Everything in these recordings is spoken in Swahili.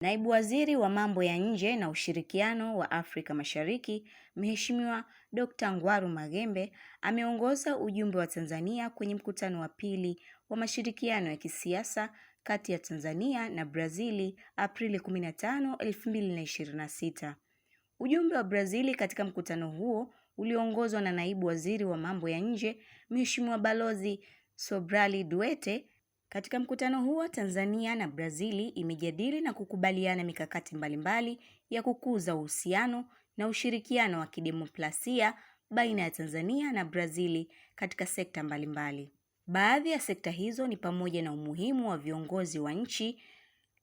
Naibu Waziri wa Mambo ya Nje na Ushirikiano wa Afrika Mashariki, Mheshimiwa Dr. Ngwaru Magembe ameongoza ujumbe wa Tanzania kwenye mkutano wa pili wa mashirikiano ya kisiasa kati ya Tanzania na Brazili Aprili 15, 2026. Ujumbe wa Brazili katika mkutano huo uliongozwa na Naibu Waziri wa Mambo ya Nje, Mheshimiwa Balozi Sobrali Duete. Katika mkutano huo, Tanzania na Brazili imejadili na kukubaliana mikakati mbalimbali ya kukuza uhusiano na ushirikiano wa kidemokrasia baina ya Tanzania na Brazili katika sekta mbalimbali. Baadhi ya sekta hizo ni pamoja na umuhimu wa viongozi wa nchi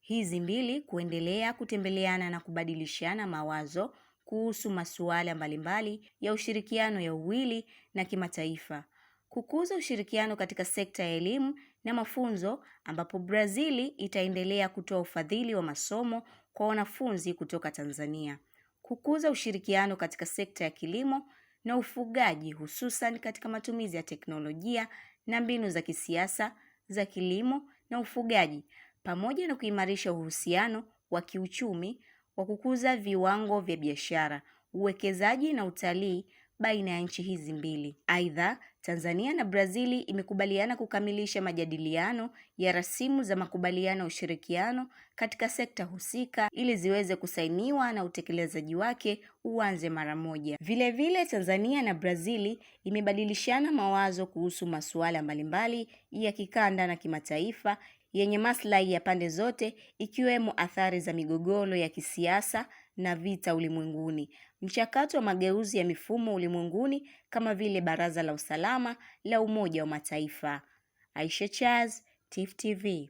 hizi mbili kuendelea kutembeleana na kubadilishana mawazo kuhusu masuala mbalimbali ya ushirikiano ya uwili na kimataifa. Kukuza ushirikiano katika sekta ya elimu na mafunzo ambapo Brazili itaendelea kutoa ufadhili wa masomo kwa wanafunzi kutoka Tanzania. Kukuza ushirikiano katika sekta ya kilimo na ufugaji hususan katika matumizi ya teknolojia na mbinu za kisiasa za kilimo na ufugaji pamoja na kuimarisha uhusiano wa kiuchumi wa kukuza viwango vya biashara, uwekezaji na utalii baina ya nchi hizi mbili. Aidha, Tanzania na Brazili imekubaliana kukamilisha majadiliano ya rasimu za makubaliano ya ushirikiano katika sekta husika ili ziweze kusainiwa na utekelezaji wake uanze mara moja. Vile Tanzania na Brazili imebadilishana mawazo kuhusu masuala mbalimbali ya kikanda na kimataifa yenye maslahi ya pande zote ikiwemo athari za migogoro ya kisiasa na vita ulimwenguni, mchakato wa mageuzi ya mifumo ulimwenguni kama vile Baraza la Usalama la Umoja wa Mataifa. Aisha Chaz, Tifu TV.